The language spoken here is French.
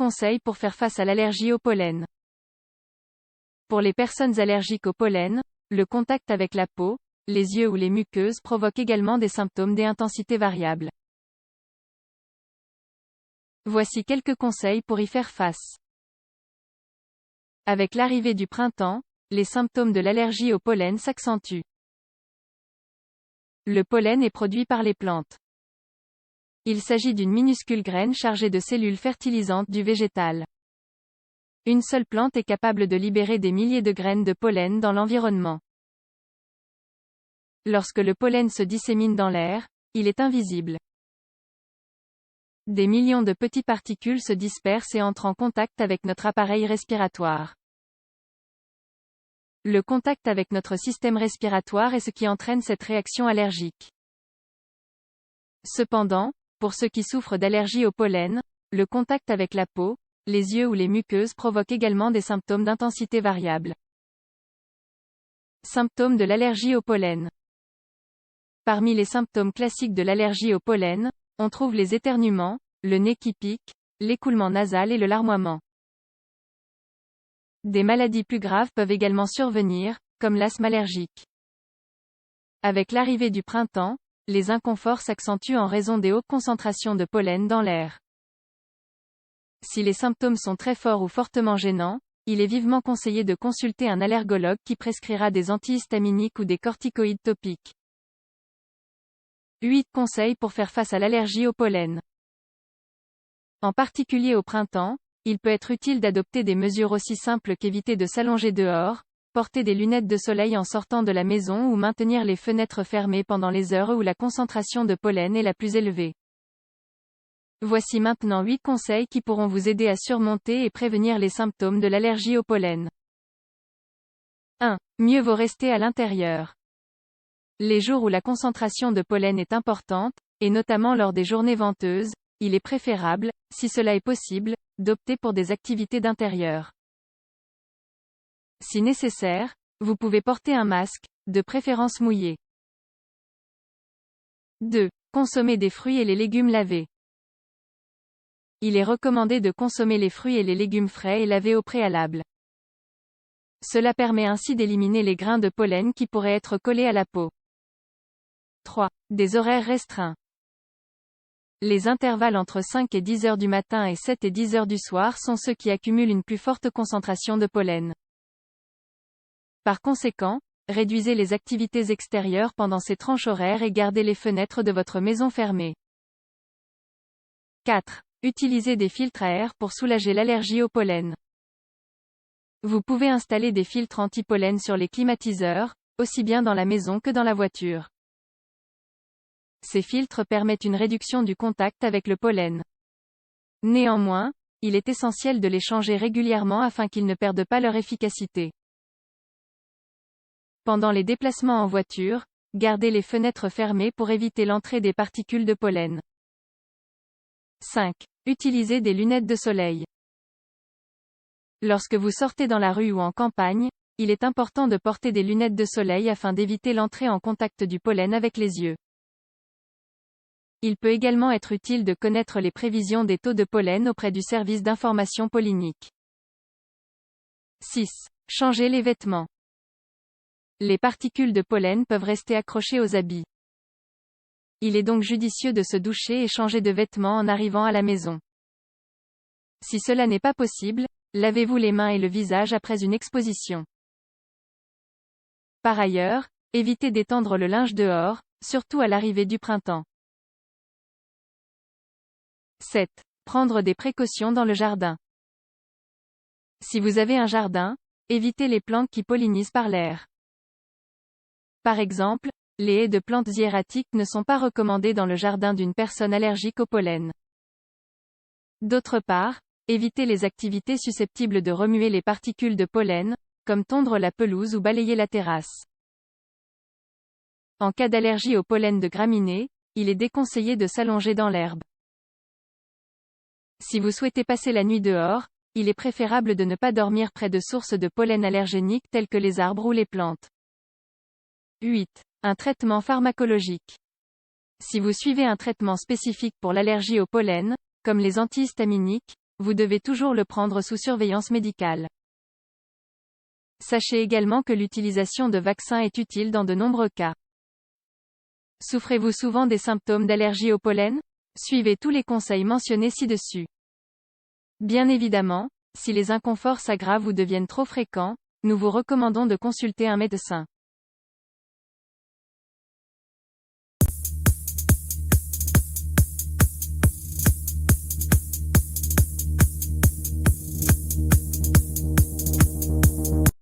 conseils pour faire face à l'allergie au pollen. Pour les personnes allergiques au pollen, le contact avec la peau, les yeux ou les muqueuses provoque également des symptômes d'intensités variables. Voici quelques conseils pour y faire face. Avec l'arrivée du printemps, les symptômes de l'allergie au pollen s'accentuent. Le pollen est produit par les plantes. Il s'agit d'une minuscule graine chargée de cellules fertilisantes du végétal. Une seule plante est capable de libérer des milliers de graines de pollen dans l'environnement. Lorsque le pollen se dissémine dans l'air, il est invisible. Des millions de petites particules se dispersent et entrent en contact avec notre appareil respiratoire. Le contact avec notre système respiratoire est ce qui entraîne cette réaction allergique. Cependant, pour ceux qui souffrent d'allergie au pollen, le contact avec la peau, les yeux ou les muqueuses provoque également des symptômes d'intensité variable. Symptômes de l'allergie au pollen. Parmi les symptômes classiques de l'allergie au pollen, on trouve les éternuements, le nez qui pique, l'écoulement nasal et le larmoiement. Des maladies plus graves peuvent également survenir, comme l'asthme allergique. Avec l'arrivée du printemps, les inconforts s'accentuent en raison des hautes concentrations de pollen dans l'air. Si les symptômes sont très forts ou fortement gênants, il est vivement conseillé de consulter un allergologue qui prescrira des antihistaminiques ou des corticoïdes topiques. 8 conseils pour faire face à l'allergie au pollen. En particulier au printemps, il peut être utile d'adopter des mesures aussi simples qu'éviter de s'allonger dehors, porter des lunettes de soleil en sortant de la maison ou maintenir les fenêtres fermées pendant les heures où la concentration de pollen est la plus élevée. Voici maintenant 8 conseils qui pourront vous aider à surmonter et prévenir les symptômes de l'allergie au pollen. 1. Mieux vaut rester à l'intérieur. Les jours où la concentration de pollen est importante, et notamment lors des journées venteuses, il est préférable, si cela est possible, d'opter pour des activités d'intérieur. Si nécessaire, vous pouvez porter un masque, de préférence mouillé. 2. Consommer des fruits et les légumes lavés. Il est recommandé de consommer les fruits et les légumes frais et lavés au préalable. Cela permet ainsi d'éliminer les grains de pollen qui pourraient être collés à la peau. 3. Des horaires restreints. Les intervalles entre 5 et 10 heures du matin et 7 et 10 heures du soir sont ceux qui accumulent une plus forte concentration de pollen. Par conséquent, réduisez les activités extérieures pendant ces tranches horaires et gardez les fenêtres de votre maison fermées. 4. Utilisez des filtres à air pour soulager l'allergie au pollen. Vous pouvez installer des filtres anti-pollen sur les climatiseurs, aussi bien dans la maison que dans la voiture. Ces filtres permettent une réduction du contact avec le pollen. Néanmoins, il est essentiel de les changer régulièrement afin qu'ils ne perdent pas leur efficacité. Pendant les déplacements en voiture, gardez les fenêtres fermées pour éviter l'entrée des particules de pollen. 5. Utilisez des lunettes de soleil. Lorsque vous sortez dans la rue ou en campagne, il est important de porter des lunettes de soleil afin d'éviter l'entrée en contact du pollen avec les yeux. Il peut également être utile de connaître les prévisions des taux de pollen auprès du service d'information pollinique. 6. Changez les vêtements. Les particules de pollen peuvent rester accrochées aux habits. Il est donc judicieux de se doucher et changer de vêtements en arrivant à la maison. Si cela n'est pas possible, lavez-vous les mains et le visage après une exposition. Par ailleurs, évitez d'étendre le linge dehors, surtout à l'arrivée du printemps. 7. Prendre des précautions dans le jardin. Si vous avez un jardin, évitez les plantes qui pollinisent par l'air. Par exemple, les haies de plantes hiératiques ne sont pas recommandées dans le jardin d'une personne allergique au pollen. D'autre part, évitez les activités susceptibles de remuer les particules de pollen, comme tondre la pelouse ou balayer la terrasse. En cas d'allergie au pollen de graminées, il est déconseillé de s'allonger dans l'herbe. Si vous souhaitez passer la nuit dehors, il est préférable de ne pas dormir près de sources de pollen allergéniques telles que les arbres ou les plantes. 8. Un traitement pharmacologique. Si vous suivez un traitement spécifique pour l'allergie au pollen, comme les antihistaminiques, vous devez toujours le prendre sous surveillance médicale. Sachez également que l'utilisation de vaccins est utile dans de nombreux cas. Souffrez-vous souvent des symptômes d'allergie au pollen? Suivez tous les conseils mentionnés ci-dessus. Bien évidemment, si les inconforts s'aggravent ou deviennent trop fréquents, nous vous recommandons de consulter un médecin.